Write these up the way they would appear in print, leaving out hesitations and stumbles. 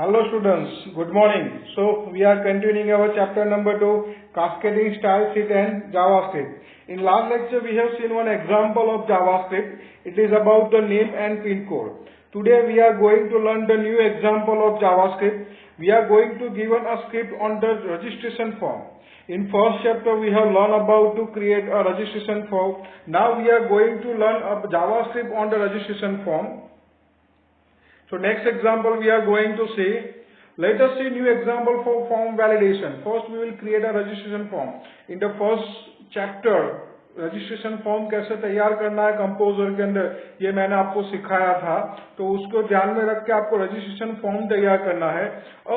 Hello students, good morning. So we are continuing our chapter number 2, Cascading Style Sheet and JavaScript. In last lecture we have seen one example of JavaScript. It is about the name and pin code. Today we are going to learn the new example of JavaScript. We are going to given a script on the registration form. In first chapter we have learned about to create a registration form. Now we are going to learn a JavaScript on the registration form. So next example we are going to see. Let us see new example for form validation. First we will create a registration form. In the first chapter registration form कैसे तैयार करना है composer के अंदर, ये मैंने आपको सिखाया था, तो उसको ध्यान में रख के आपको रजिस्ट्रेशन फॉर्म तैयार करना है.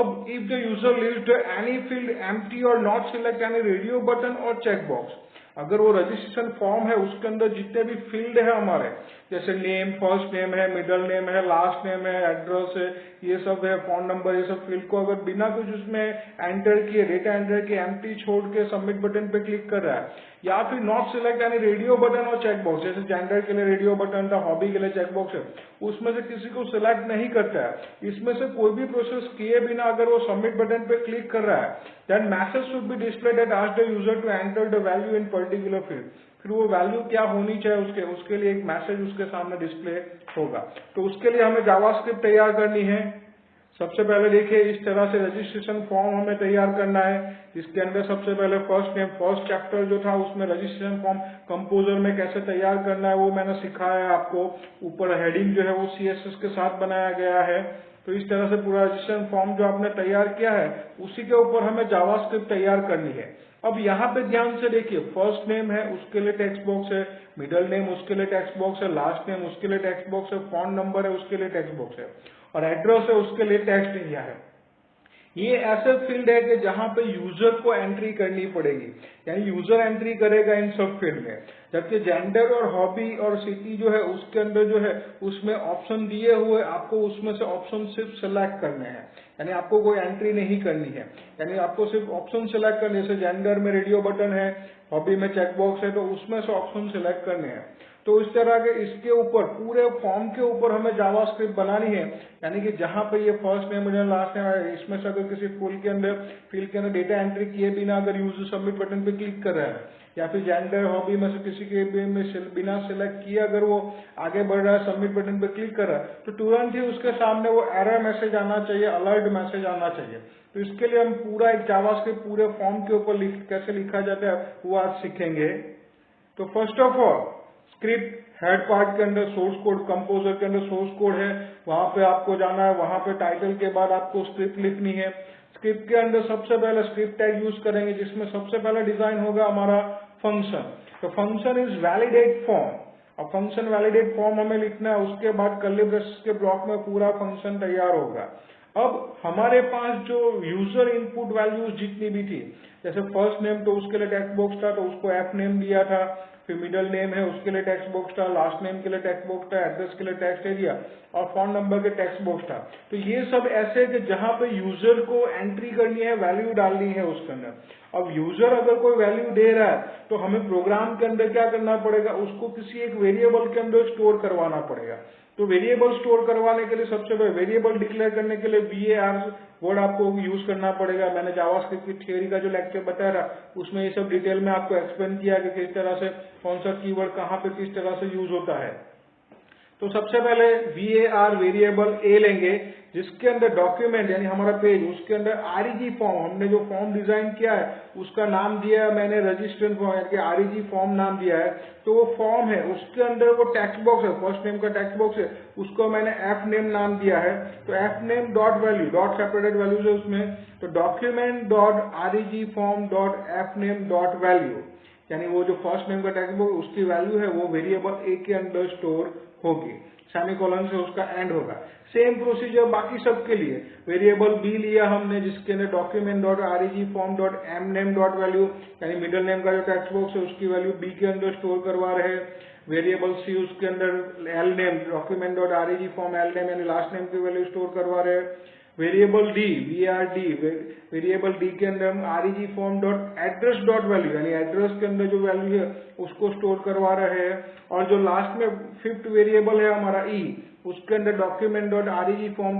अब if the user leaves any field empty और not select any radio button और चेक बॉक्स, अगर वो रजिस्ट्रेशन फॉर्म है उसके अंदर जितने भी फील्ड है हमारे, जैसे नेम, फर्स्ट नेम है, मिडिल नेम है, लास्ट नेम है, एड्रेस है, ये सब है, फोन नंबर, ये सब फील्ड को अगर बिना कुछ उसमें एंटर किए, डेटा एंटर किए, एम्प्टी छोड़ के सबमिट बटन पे क्लिक कर रहा है, या फिर नॉट सिलेक्ट यानी रेडियो बटन और चेक बॉक्स, जैसे जेंडर के लिए रेडियो बटन था, हॉबी के लिए चेक बॉक्स है, उसमें से किसी को सिलेक्ट नहीं करता है, इसमें से कोई भी प्रोसेस किए बिना अगर वो सबमिट बटन पे क्लिक कर रहा है, then message should be displayed that ask the user to enter the value in particular field. फिर वो वैल्यू क्या होनी चाहिए उसके लिए एक मैसेज उसके सामने डिस्प्ले होगा. तो उसके लिए हमें जावास्क्रिप्ट तैयार करनी है. सबसे पहले देखिए इस तरह से रजिस्ट्रेशन फॉर्म हमें तैयार करना है, जिसके अंदर सबसे पहले फर्स्ट नेम, फर्स्ट चैप्टर जो था उसमें रजिस्ट्रेशन फॉर्म कंपोजर में कैसे तैयार करना है वो मैंने सिखाया है आपको. ऊपर हेडिंग जो है वो CSS के साथ बनाया गया है. तो इस तरह से पूरा रजिस्ट्रेशन फॉर्म जो आपने तैयार किया है उसी के ऊपर हमें जावास्क्रिप्ट तैयार करनी है. अब यहाँ पे ध्यान से देखिए, फर्स्ट नेम है उसके लिए टेक्स्ट बॉक्स है, मिडिल नेम उसके लिए टेक्स्ट बॉक्स है, लास्ट नेम उसके लिए टेक्स्ट बॉक्स है, फोन नंबर है उसके लिए टेक्स्ट बॉक्स है, और एड्रेस है उसके लिए टेक्स्ट एरिया है. ये ऐसे फील्ड है कि जहां पे यूजर को एंट्री करनी पड़ेगी, यानी यूजर एंट्री करेगा इन सब फील्ड में. जबकि जेंडर और हॉबी और सिटी जो है उसके अंदर जो है उसमें ऑप्शन दिए हुए, आपको उसमें से ऑप्शन सिर्फ सिलेक्ट करने हैं, यानी आपको कोई एंट्री नहीं करनी है, यानी आपको सिर्फ ऑप्शन सिलेक्ट करने. जैसे जेंडर में रेडियो बटन है, हॉबी में चेक बॉक्स है, तो उसमें से ऑप्शन सिलेक्ट करने हैं. तो इस तरह के इसके ऊपर पूरे फॉर्म के ऊपर हमें जावास्क्रिप्ट बनानी है, यानी कि जहां पे ये first name, middle, last name है, इसमें से अगर किसी फील्ड के अंदर डेटा एंट्री किए बिना अगर यूजर सबमिट बटन पे क्लिक कर रहा है, या फिर जेंडर, हॉबी में से किसी के में बिना सिलेक्ट किए अगर वो आगे बढ़ रहा है, सबमिट बटन पे क्लिक कर रहा है, तो तुरंत ही उसके सामने वो एरर मैसेज आना चाहिए, अलर्ट मैसेज आना चाहिए. तो इसके लिए हम पूरा एक जावास्क्रिप्ट पूरे फॉर्म के ऊपर कैसे लिखा जाता है वो आज सीखेंगे. तो first of all script head part के अंदर सोर्स कोड, कंपोजर के अंदर सोर्स कोड है, वहां पे आपको जाना है, वहां पे टाइटल के बाद आपको स्क्रिप्ट लिखनी है. स्क्रिप्ट के अंदर सबसे पहले स्क्रिप्ट टैग यूज करेंगे, जिसमें सबसे पहले डिजाइन होगा हमारा फंक्शन. तो फंक्शन इज वैलिडेट फॉर्म. अब फंक्शन वैलिडेट फॉर्म हमें लिखना है, उसके बाद कर्ली ब्रेसेस के ब्लॉक में पूरा फंक्शन तैयार होगा. अब हमारे पास जो यूजर इनपुट वैल्यूज जितनी भी थी, जैसे फर्स्ट नेम तो उसके लिए टेक्स्ट बॉक्स था, तो उसको एफ नेम दिया था, फिर मिडिल नेम है उसके लिए टेक्स्ट बॉक्स था, लास्ट नेम के लिए टेक्स्ट बॉक्स था, एड्रेस के लिए टेक्स्ट एरिया और फोन नंबर के टेक्स्ट बॉक्स था. तो ये सब ऐसे कि जहां पे यूजर को एंट्री करनी है, वैल्यू डालनी है उसके अंदर. अब यूजर अगर कोई वैल्यू दे रहा है तो हमें प्रोग्राम के अंदर क्या करना पड़ेगा, उसको किसी एक वेरिएबल के अंदर स्टोर करवाना पड़ेगा. तो वेरिएबल स्टोर करवाने के लिए सबसे पहले वेरिएबल डिक्लेयर करने के लिए var वर्ड आपको यूज करना पड़ेगा. मैंने जावास्क्रिप्ट की थियरी का जो लेक्चर बताया था उसमें ये सब डिटेल में आपको एक्सप्लेन किया कि किस तरह से कौन सा कीवर्ड कहाँ पे किस तरह से यूज होता है. तो सबसे पहले var वेरिएबल a लेंगे, जिसके अंदर डॉक्यूमेंट यानी हमारा पेज, उसके अंदर REG फॉर्म, हमने जो फॉर्म डिजाइन किया है उसका नाम दिया है मैंने रजिस्ट्रेशन फॉर्म, यानी REG फॉर्म नाम दिया है. तो वो फॉर्म है उसके अंदर वो टेक्स्ट बॉक्स है, फर्स्ट नेम का टेक्स्ट बॉक्स है, उसको मैंने एफ नेम नाम दिया है. तो F name dot value, dot separated values है उसमें, तो document dot REG form dot F name dot value, यानी वो जो फर्स्ट नेम का टेक्स्ट बॉक्स उसकी वैल्यू है वो वेरिएबल a के अंदर स्टोर होगी, सेमीकोलन से उसका एंड होगा. सेम प्रोसीजर बाकी सब के लिए. वेरिएबल b लिया हमने, जिसके अंदर document dot REG form dot M name dot value, यानी मिडिल नेम का जो टेक्स्ट बॉक्स है उसकी वैल्यू b के अंदर स्टोर करवा रहे हैं. वेरिएबल c उसके अंदर L name, document dot REG form L name यानी लास्ट नेम की वैल्यू स्टोर करवा रहे हैं. Variable d, VRD, variable d के अंदर हम REG form dot address dot value, यानी एड्रेस के अंदर जो वैल्यू है उसको स्टोर करवा रहे हैं. और जो लास्ट में फिफ्थ वेरिएबल है हमारा e, उसके अंदर document.reg form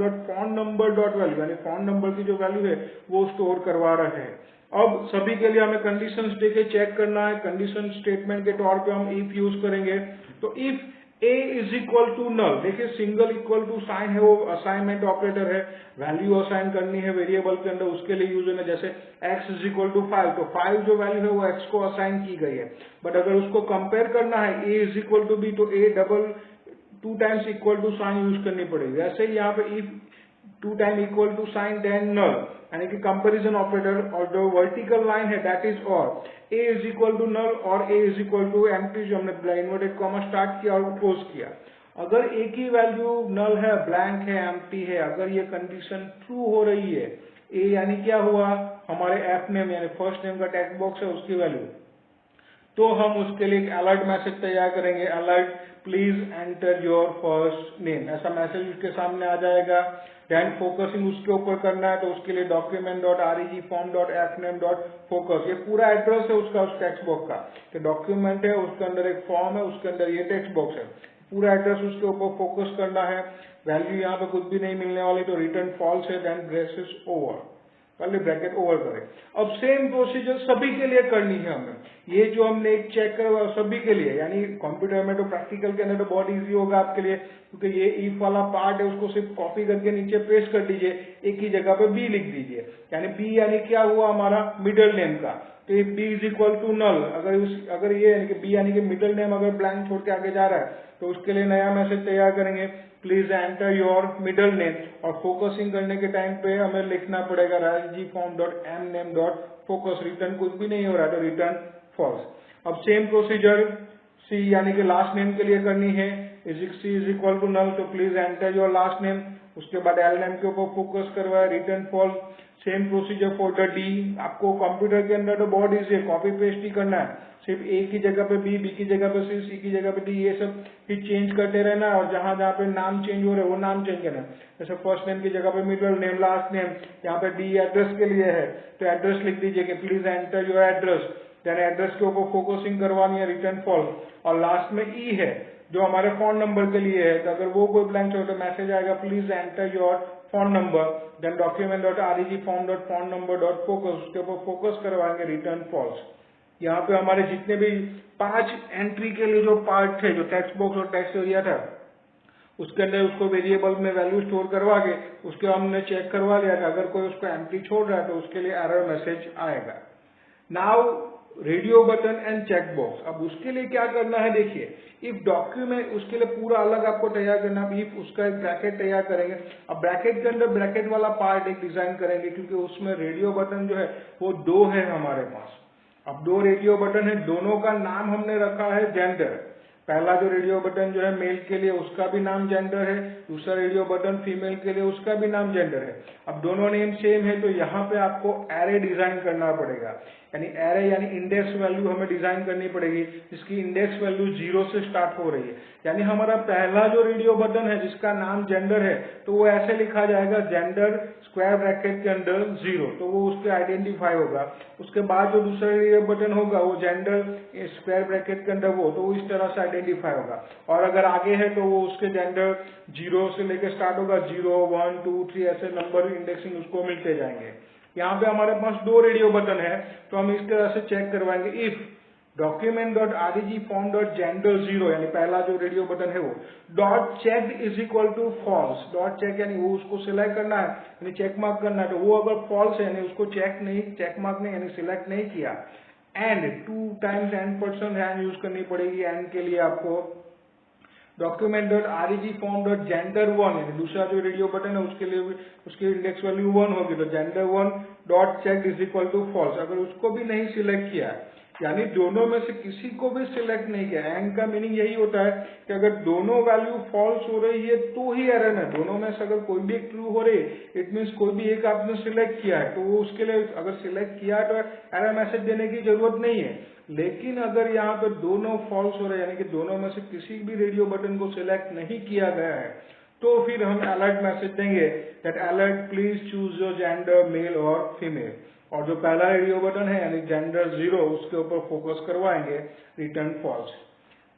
number value यानी फॉर्म नंबर की जो वैल्यू है वो स्टोर करवा रहे हैं। अब सभी के लिए हमें कंडीशंस देके चेक करना है। कंडीशन स्टेटमेंट के तौर पे हम इफ यूज करेंगे। तो if a is equal to null, देखिए सिंगल इक्वल टू साइन है वो असाइनमेंट ऑपरेटर है, वैल्यू असाइन करनी है वेरिएबल के अंदर, उसके लिए यूज होना, जैसे x इज इक्वल टू 5, तो 5 जो वैल्यू है वो x को असाइन की गई है। बट अगर उसको कंपेयर करना है a is equal to b, तो a double 2 times equal to sign use करनी पड़ेगी। ऐसे ही यहाँ पे if 2 time equal to sign then null, यानी कि कंपैरिजन ऑपरेटर, और जो वर्टिकल लाइन है दैट इज और a is equal to null और a is equal to empty, जो हमने इन्वर्टेड कॉमा स्टार्ट किया और क्लोज किया। अगर a की वैल्यू नल है, ब्लैंक है, एम्प्टी है, अगर ये कंडीशन ट्रू हो रही है, a यानी क्या हुआ, हमारे एफ नेम यानी फर्स्ट नेम का टेक्स्ट बॉक्स है उसकी वैल्यू, तो हम उसके लिए एक अलर्ट मैसेज तैयार करेंगे, alert please enter your first name, ऐसा मैसेज उसके सामने आ जाएगा। देन फोकसिंग उसके ऊपर करना है, तो उसके लिए document.reg form.fname.focus, ये पूरा एड्रेस है उसका, उस टेक्स्ट बॉक्स का, कि डॉक्यूमेंट है उसके अंदर एक फॉर्म है, उसके अंदर ये टेक्स्ट बॉक्स है, पूरा एड्रेस उसके ऊपर फोकस करना है। वैल्यू यहाँ पे कुछ भी नहीं मिलने वाली, तो रिटर्न फॉल्स है, देन ब्रेसेस ओवर, पहले ब्रैकेट ओवर करें। अब सेम प्रोसीजर सभी के लिए करनी है हमें, ये जो हमने एक चेक करवा सभी के लिए, यानी कंप्यूटर में तो प्रैक्टिकल के अंदर तो बहुत इजी होगा आपके लिए, क्योंकि ये इफ वाला पार्ट है उसको सिर्फ कॉपी करके नीचे पेस्ट कर दीजिए, एक ही जगह पे बी लिख दीजिए, यानी बी यानी क्या हुआ हमारा मिडिल नेम का, तो if B is equal to null, अगर ये यानी कि बी यानी कि मिडिल नेम अगर ब्लैंक छोड़ के आगे जा रहा है, तो उसके लिए नया मैसेज तैयार करेंगे, please enter your middle name, और फोकसिंग करने के टाइम पे हमें लिखना पड़ेगा reg.form.mname.focus, रिटर्न कुछ भी नहीं हो रहा है तो रिटर्न फॉल्स। अब सेम प्रोसीजर सी यानी कि लास्ट नेम के लिए करनी है, C is equal to null, तो please enter your last name, उसके बाद एल नेम के ऊपर फोकस करवाए, return false. Same procedure for the D, आपको कंप्यूटर के अंदर तो बहुत इजी है, कॉपी पेस्ट ही करना है, सिर्फ ए की जगह पे बी, बी की जगह पे सी, सी की जगह पे डी, ये सब ही चेंज करते रहना है, और जहां जहां पे नाम चेंज हो रहे हैं वो नाम चेंज करना है। जैसे फर्स्ट नेम की जगह पे मिडिल नेम, लास्ट नेम, यहाँ पे डी एड्रेस के लिए है तो एड्रेस लिख दीजिए कि please enter your address, then address के ऊपर फोकसिंग करवानी है, रिटर्न फॉल्स। और लास्ट में ई है जो हमारे फोन नंबर के लिए है, तो अगर वो कोई ब्लैंक हो तो मैसेज आएगा please enter your phone number, then document.reg form.phone-number.focus, उसके ऊपर फोकस करवाएंगे, रिटर्न फॉल्स। यहाँ पे हमारे जितने भी 5 एंट्री के लिए जो पार्ट थे, जो टेक्स्ट बॉक्स और टेक्स्ट एरिया था, उसके अंदर उसको वेरिएबल में वैल्यू स्टोर करवा के उसके हमने चेक करवा लिया कि अगर कोई उसको एम्प्टी छोड़ रहा है तो उसके लिए एरर मैसेज आएगा। Now radio button and check box, अब उसके लिए क्या करना है, देखिए इफ डॉक्यूमेंट, उसके लिए पूरा अलग आपको तैयार करना है, इफ उसका एक ब्रैकेट तैयार करेंगे। अब ब्रैकेट के अंदर ब्रैकेट वाला पार्ट एक डिजाइन करेंगे, क्योंकि उसमें रेडियो बटन जो है वो 2 है हमारे पास। अब 2 रेडियो बटन है, दोनों का नाम हमने रखा है जेंडर। पहला जो रेडियो बटन जो है मेल के लिए उसका भी नाम जेंडर है, दूसरा रेडियो बटन फीमेल के लिए उसका भी नाम जेंडर है। अब दोनों नेम सेम है तो यहाँ पे आपको एरे डिजाइन करना पड़ेगा, यानी एरे यानी इंडेक्स वैल्यू हमें डिजाइन करनी पड़ेगी, जिसकी इंडेक्स वैल्यू 0 से स्टार्ट हो रही है। यानी हमारा पहला जो रेडियो बटन है जिसका नाम जेंडर है, तो वो ऐसे लिखा जाएगा जेंडर स्क्वायर ब्रैकेट के अंदर 0, तो वो उसके आइडेंटिफाई होगा। उसके बाद जो दूसरा रेडियो बटन होगा वो जेंडर स्क्वायर ब्रैकेट के अंदर वो, तो वो इस तरह से आइडेंटिफाई होगा। और अगर आगे है तो वो उसके जेंडर 0 से लेकर स्टार्ट होगा, 0, 1, 2, 3 ऐसे नंबर इंडेक्सिंग उसको मिलते जाएंगे। यहाँ पे हमारे पास 2 रेडियो बटन है, तो हम इस तरह से चेक करवाएंगे, इफ document.reg form.gender0, यानी पहला जो रेडियो बटन है वो dot check is equal to false, dot check यानी वो उसको सिलेक्ट करना है, यानी चेक मार्क करना है, तो वो अगर फॉल्स है यानी उसको चेक मार्क नहीं यानी सिलेक्ट नहीं किया, एंड 2 टाइम्स एंड यूज करनी पड़ेगी। एंड के लिए आपको document.reg form.gender1, यानी दूसरा जो रेडियो बटन है उसके लिए उसकी इंडेक्स वैल्यू 1 होगी, तो gender1 dot check is equal to false. अगर उसको भी नहीं सिलेक्ट किया, यानी दोनों में से किसी को भी सिलेक्ट नहीं किया, एंड का मीनिंग यही होता है कि अगर दोनों वैल्यू फॉल्स हो रही है तो ही एरर है, दोनों में से अगर कोई भी एक ट्रू हो रही है, इट मीन्स कोई भी एक आपने सिलेक्ट किया है, तो वो उसके लिए अगर सिलेक्ट किया है तो एरर मैसेज देने की जरूरत नहीं है। लेकिन अगर यहाँ पे दोनों फॉल्स हो रहे हैं, यानी कि दोनों में से किसी भी रेडियो बटन को सिलेक्ट नहीं किया गया है, तो फिर हम अलर्ट मैसेज देंगे that alert please choose your gender male और फीमेल, और जो पहला रेडियो बटन है यानी जेंडर 0 उसके ऊपर फोकस करवाएंगे, रिटर्न फॉल्स।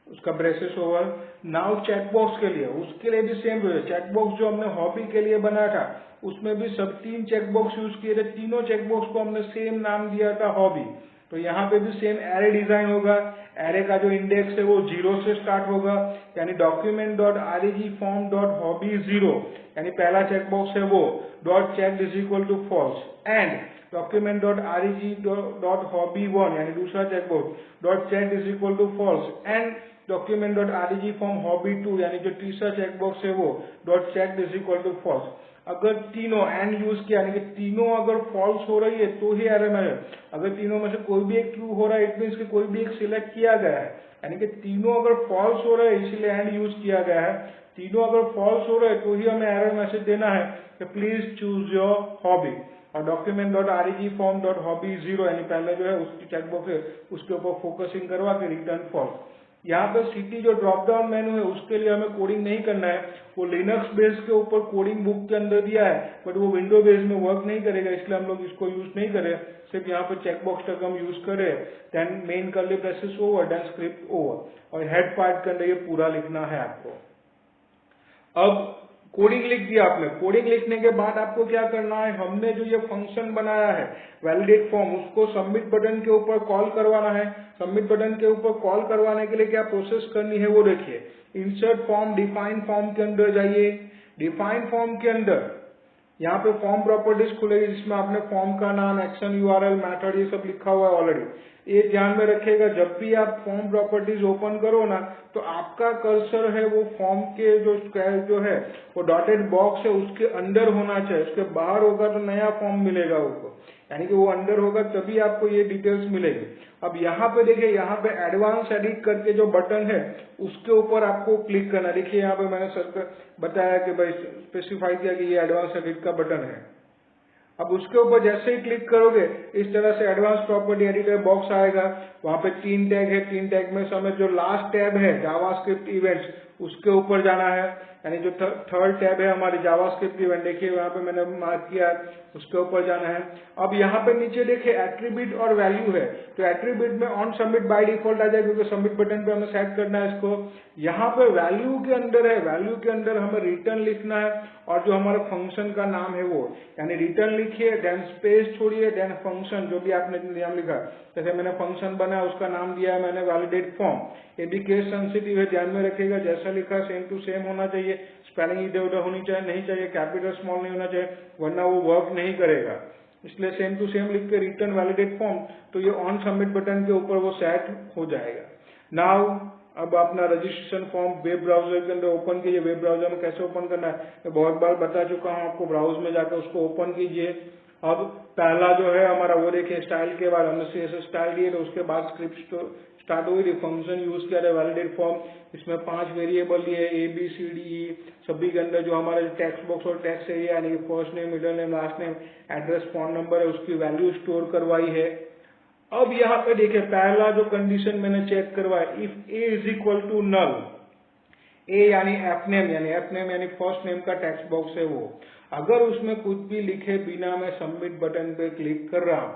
उसका ब्रेसेस ओवर। नाउ चेकबॉक्स के लिए, उसके लिए भी सेम है। चेकबॉक्स जो हमने हॉबी के लिए बनाया था उसमें भी सब 3 चेकबॉक्स यूज किए थे, तीनों चेकबॉक्स को हमने सेम नाम दिया था हॉबी। तो यहाँ पे भी सेम एरे डिजाइन होगा। एरे का जो इंडेक्स है वो 0 से स्टार्ट होगा, यानी document.reg form.hobby 0, यानी पहला चेकबॉक्स है वो dot check is equal to false, and document.reg.hobby 1, यानी दूसरा checkbox dot check is equal to false, and document.reg form hobby 2, यानी जो तीसरा चेकबॉक्स है वो dot check is equal to false. अगर तीनों एंड यूज किया, यानी कि तीनों अगर फॉल्स हो रही है तो ही एरर में है। अगर तीनों में से कोई भी एक ट्रू हो रहा है, इट मीन्स कि कोई भी एक सिलेक्ट किया गया है, यानी कि तीनों अगर फॉल्स हो रहे हैं इसीलिए एंड यूज किया गया है। तीनों अगर फॉल्स हो रहे हैं तो ही हमें एरर मैसेज देना है कि प्लीज चूज योर हॉबी। और document.reg form.hobby 0, यानी पहले जो है उसकी चेकबॉक्स है उसके ऊपर फोकसिंग करवा के रिटर्न फॉल्स। यहाँ पे सिटी जो ड्रॉप डाउन मेनू है उसके लिए हमें कोडिंग नहीं करना है, वो लिनक्स बेस के ऊपर कोडिंग बुक के अंदर दिया है, बट वो विंडो बेस में वर्क नहीं करेगा, इसलिए हम लोग इसको यूज नहीं करें। सिर्फ यहाँ पे चेकबॉक्स तक हम यूज करें, then main curly braces over, then script over, और हेड पार्ट के अंदर ये पूरा लिखना है आपको। अब कोडिंग लिख दिया आपने। कोडिंग लिखने के बाद आपको क्या करना है, हमने जो ये फंक्शन बनाया है वैलिडेट फॉर्म, उसको सबमिट बटन के ऊपर कॉल करवाना है। सबमिट बटन के ऊपर कॉल करवाने के लिए क्या प्रोसेस करनी है वो देखिए। इंसर्ट फॉर्म, डिफाइन फॉर्म के अंदर जाइए। डिफाइन फॉर्म के अंदर यहाँ पे फॉर्म प्रॉपर्टीज खुलेगी जिसमें आपने फॉर्म का नाम, एक्शन, यूआरएल, मेथड ये सब लिखा हुआ है ऑलरेडी। ये ध्यान में रखिएगा, जब भी आप फॉर्म प्रॉपर्टीज ओपन करो ना तो आपका कर्सर है वो फॉर्म के जो है वो डॉटेड बॉक्स है उसके अंदर होना चाहिए, उसके बाहर होगा तो नया फॉर्म मिलेगा उसको, यानी कि वो अंदर होगा तभी आपको ये डिटेल्स मिलेगी। अब यहाँ पे देखिए, यहाँ पे एडवांस एडिट करके जो बटन है उसके ऊपर आपको क्लिक करना। देखिए यहाँ पे मैंने सर बताया कि भाई स्पेसिफाई किया कि ये एडवांस एडिट का बटन है। अब उसके ऊपर जैसे ही क्लिक करोगे इस तरह से एडवांस प्रॉपर्टी एडिटर बॉक्स आएगा। वहां पे 3 टैग है, 3 टैग में से हमें जो लास्ट टैब है जावास्क्रिप्ट इवेंट्स उसके ऊपर जाना है, यानी जो थर्ड टैब है हमारी जावास्क्रिप्ट इवेंट, देखिए वहां पे मैंने मार्क किया है उसके ऊपर जाना है। अब यहाँ पे नीचे देखिए एट्रीब्यूट और वैल्यू है, तो एट्रीब्यूट में ऑन सबमिट बाय डिफॉल्ट आ जाएगा क्योंकि सबमिट बटन पे हमें सेट करना है इसको। यहाँ पे वैल्यू के अंदर है, वैल्यू के अंदर हमें रिटर्न लिखना है और जो हमारे फंक्शन का नाम है वो, यानी रिटर्न लिखिए, देन स्पेस छोड़िए, देन फंक्शन जो भी आपने नाम लिखा, जैसे मैंने फंक्शन बनाया उसका नाम दिया है मैंने वैलिडेट फॉर्म। ये भी केस सेंसिटिव है, ध्यान में रखिएगा, जैसा लिखा सेम टू सेम होना चाहिए, स्पेलिंग इधर उधर होनी चाहिए नहीं चाहिए, कैपिटल स्मॉल नहीं होना चाहिए वरना वो वर्क नहीं करेगा। इसलिए सेम टू सेम लिख के रिटर्न वैलिडेट फॉर्म, तो ये ऑन सबमिट बटन के ऊपर वो सेट हो जाएगा। नाउ अब अपना रजिस्ट्रेशन फॉर्म वेब ब्राउजर के अंदर ओपन कीजिए। वेब ब्राउजर में कैसे ओपन करना है मैं बहुत बार बता चुका हूँ आपको, ब्राउज में जाकर उसको ओपन कीजिए। अब पहला जो है हमारा वो देखिए, स्टाइल के बाद हमने CSS स्टाइल दिए, तो उसके बाद स्क्रिप्ट स्टार्ट हुई थी, फंक्शन यूज किया था वैलिडेट फॉर्म। इसमें 5 वेरिएबल लिए ABCDE, सभी के अंदर जो हमारे टेक्स्ट बॉक्स और टेक्स्ट एरिया यानी first name, middle name, last name, address, phone number है उसकी वैल्यू स्टोर करवाई है। अब यहाँ पे देखिए पहला जो कंडीशन मैंने चेक करवाया, if A is equal to null, A यानी एफ नेम यानी फर्स्ट नेम का टेक्स्ट बॉक्स है वो, अगर उसमें कुछ भी लिखे बिना मैं सबमिट बटन पे क्लिक कर रहा हूं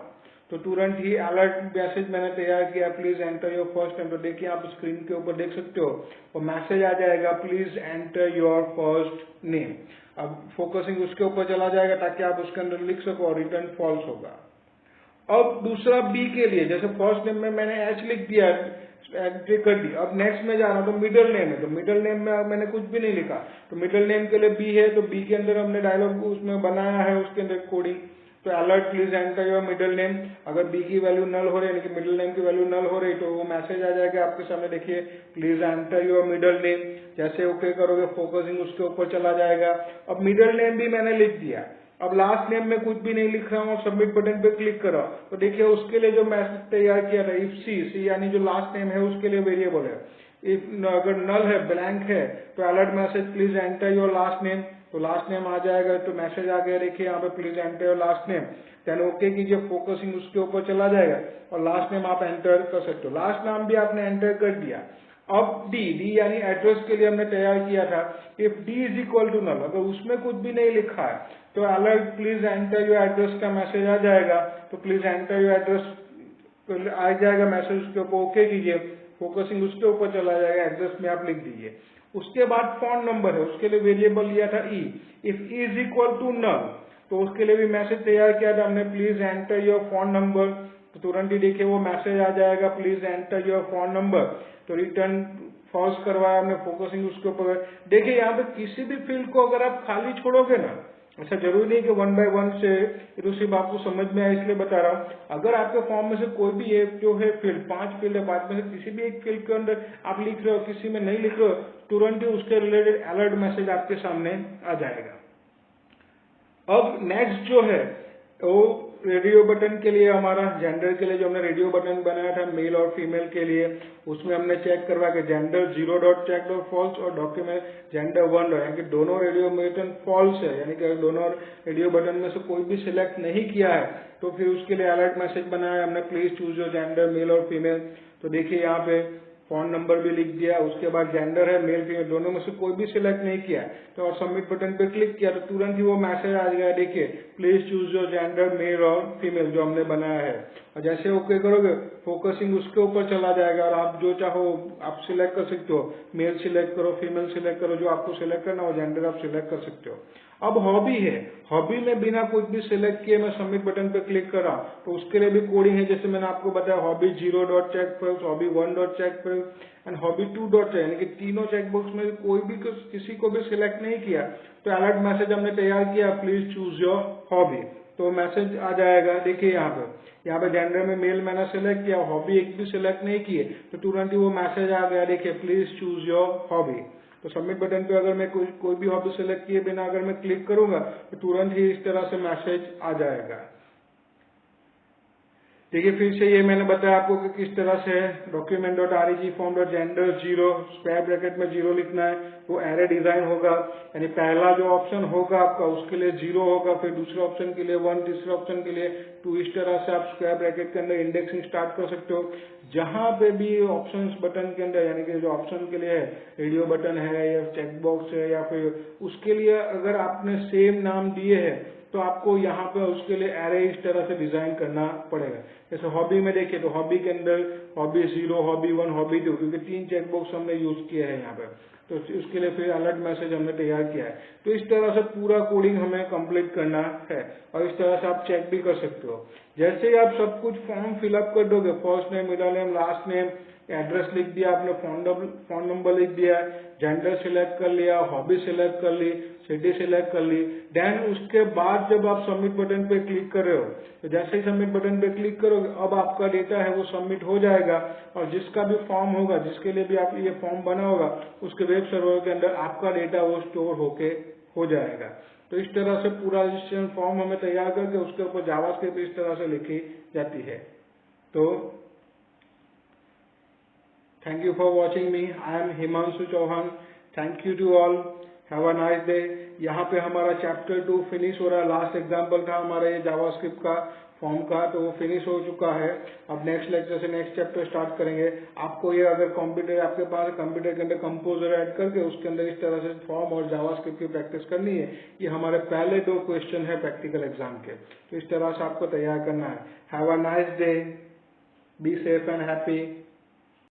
तो तुरंत ही अलर्ट मैसेज मैंने तैयार किया, please enter your first name. तो देखिए आप स्क्रीन के ऊपर देख सकते हो वो मैसेज आ जाएगा, please enter your first name. अब फोकसिंग उसके ऊपर चला जाएगा ताकि आप उसके अंदर लिख सको और रिटर्न फॉल्स होगा। अब दूसरा बी के लिए, जैसे फर्स्ट नेम में मैंने एच लिख दिया, एंट्री कर दी, अब नेक्स्ट में जा रहा हूं तो मिडिल नेम है, तो मिडिल नेम में मैंने कुछ भी नहीं लिखा, तो मिडिल नेम के लिए बी है, तो बी के अंदर हमने डायलॉग उसमें बनाया है उसके अंदर कोडिंग, तो alert please enter your middle name. अगर बी की वैल्यू नल हो रही है, यानी कि मिडिल नेम की वैल्यू नल हो रही तो वो मैसेज आ जाएगा आपके सामने, देखिए please enter your middle name. जैसे ओके करोगे फोकसिंग उसके ऊपर चला जाएगा। अब मिडिल नेम भी मैंने लिख दिया, अब लास्ट नेम में कुछ भी नहीं लिख रहा हूँ और सबमिट बटन पे क्लिक करो तो देखिए उसके लिए जो मैसेज तैयार किया था, इफ सी यानी जो लास्ट नेम है उसके लिए वेरिएबल है, इफ अगर नल है, ब्लैंक है, तो alert message please enter your last name, तो लास्ट नेम आ जाएगा, तो मैसेज आ गया देखिए यहाँ पे please enter your last name. Then okay कीजिए, फोकसिंग उसके ऊपर चला जाएगा और लास्ट नेम आप एंटर कर सकते हो। लास्ट नाम भी आपने एंटर कर दिया। अब डी यानी एड्रेस के लिए हमने तैयार किया था, if D is equal to null, अगर उसमें कुछ भी नहीं लिखा है तो alert please enter your address का मैसेज आ जाएगा, तो प्लीज एंटर योर एड्रेस आ जाएगा मैसेज, उसके ऊपर ओके कीजिए। फोकसिंग उसके ऊपर चला जाएगा, एड्रेस में आप लिख दीजिए। उसके बाद फोन नंबर है, उसके लिए वेरिएबल लिया था E, if E is equal to null, तो उसके लिए भी मैसेज तैयार किया था हमने, please enter your phone number, तो तुरंत ही देखिए वो मैसेज आ जाएगा, please enter your phone number, तो रिटर्न फॉल्स करवाया हमने, फोकसिंग उसके ऊपर। देखिए यहाँ पे किसी भी फील्ड को अगर आप खाली छोड़ोगे ना, ऐसा जरूरी नहीं कि 1 by 1 से, तो सिर्फ आपको समझ में आए इसलिए बता रहा हूँ, अगर आपके फॉर्म में से कोई भी एक जो है फील्ड, 5 फील्ड है, 5 में से किसी भी एक फील्ड के अंदर आप लिख रहे हो, किसी में नहीं लिख रहे हो, तुरंत ही उसके रिलेटेड अलर्ट मैसेज आपके सामने आ जाएगा। अब नेक्स्ट जो है वो रेडियो बटन के लिए, हमारा जेंडर के लिए जो हमने रेडियो बटन बनाया था मेल और फीमेल के लिए, उसमें हमने चेक करवा के gender 0 dot check dot false और डॉक्यूमेंट जेंडर 1 यानी कि दोनों रेडियो बटन फॉल्स है, यानी कि दोनों रेडियो बटन में से कोई भी सिलेक्ट नहीं किया है, तो फिर उसके लिए अलर्ट मैसेज बनाया हमने, please choose your gender male और फीमेल। तो देखिए यहाँ पे फोन नंबर भी लिख दिया, उसके बाद जेंडर है मेल फीमेल, दोनों में से कोई भी सिलेक्ट नहीं किया, तो और सबमिट बटन पे क्लिक किया तो तुरंत ही वो मैसेज आ गया, देखिए please choose your gender male और फीमेल जो हमने बनाया है। और जैसे ओके करोगे फोकसिंग उसके ऊपर चला जाएगा और आप जो चाहो आप सिलेक्ट कर सकते हो, मेल सिलेक्ट करो, फीमेल सिलेक्ट करो, जो आपको सिलेक्ट करना हो जेंडर आप सिलेक्ट कर सकते हो। अब हॉबी है, हॉबी में बिना कुछ भी सिलेक्ट किए मैं सबमिट बटन पे क्लिक करा तो उसके लिए भी कोडिंग है, जैसे मैंने आपको बताया hobby 0 dot check field, hobby 1 dot check field and hobby 2 dot check, यानी कि तीनों चेकबॉक्स में कोई भी किसी को भी सिलेक्ट नहीं किया तो अलर्ट मैसेज हमने तैयार किया, प्लीज चूज योर हॉबी, तो मैसेज आ जाएगा। देखिए यहाँ पे जेंडर में मेल मैंने सिलेक्ट किया, हॉबी एक भी सिलेक्ट नहीं किए, तो तुरंत ही वो मैसेज आ गया, देखिए प्लीज चूज योर हॉबी। तो सबमिट बटन पे अगर मैं कोई भी हॉबी सिलेक्ट किए बिना अगर मैं क्लिक करूंगा तो तुरंत ही इस तरह से मैसेज आ जाएगा। देखिए फिर से ये मैंने बताया आपको कि किस तरह से document dot REG form dot gender 0 square bracket में 0 लिखना है, वो एरे डिजाइन होगा, यानी पहला जो ऑप्शन होगा आपका उसके लिए 0 होगा, फिर दूसरे ऑप्शन के लिए 1, तीसरे ऑप्शन के लिए 2, इस तरह से आप स्क्वायर ब्रैकेट के अंदर इंडेक्सिंग स्टार्ट कर सकते हो। जहां पे भी ऑप्शन बटन के अंदर, यानी कि जो ऑप्शन के लिए रेडियो बटन है या चेकबॉक्स है या फिर उसके लिए अगर आपने सेम नाम दिए हैं तो आपको यहाँ पे उसके लिए एरे इस तरह से डिजाइन करना पड़ेगा। जैसे हॉबी में देखिए तो हॉबी के अंदर हॉबी 0, हॉबी 1, हॉबी 2, क्योंकि 3 चेकबॉक्स हमने यूज किए हैं यहाँ पे, तो उसके लिए फिर अलर्ट मैसेज हमने तैयार किया है। तो इस तरह से पूरा कोडिंग हमें कंप्लीट करना है और इस तरह से आप चेक भी कर सकते हो। जैसे ही आप सब कुछ फॉर्म फिलअप कर दोगे, first name, middle name, last name, address लिख दिया आपने, फोन नंबर लिख दिया, जेंडर सिलेक्ट कर लिया, हॉबी सिलेक्ट कर ली, सिटी सिलेक्ट कर ली, देन उसके बाद जब आप सबमिट बटन पे क्लिक कर रहे हो तो जैसे ही सबमिट बटन पे क्लिक करोगे अब आपका डेटा है वो सबमिट हो जाएगा और जिसका भी फॉर्म होगा, जिसके लिए भी आप ये फॉर्म बना होगा, उसके वेब सर्वर के अंदर आपका डेटा वो स्टोर होके हो जाएगा। तो इस तरह से पूरा रजिस्ट्रेशन फॉर्म हमें तैयार करके उसके ऊपर जावास्क्रिप्ट इस तरह से लिखी जाती है। तो Thank you for watching me. I am Himanshu Chauhan. Thank you to all. Have a nice day. यहाँ पे हमारा चैप्टर 2 फिनिश हो रहा है। लास्ट एग्जाम्पल था हमारा ये जावास्क्रिप्ट का फॉर्म का, तो वो फिनिश हो चुका है। अब नेक्स्ट लेक्चर से नेक्स्ट चैप्टर स्टार्ट करेंगे। आपको ये अगर कंप्यूटर आपके पास कंप्यूटर के अंदर कंपोजर ऐड करके उसके अंदर इस तरह से फॉर्म और जावास्क्रिप्ट की प्रैक्टिस करनी है। ये हमारे पहले 2 क्वेश्चन है प्रैक्टिकल एग्जाम के, तो इस तरह से आपको तैयार करना है। Have a nice day, be safe and happy.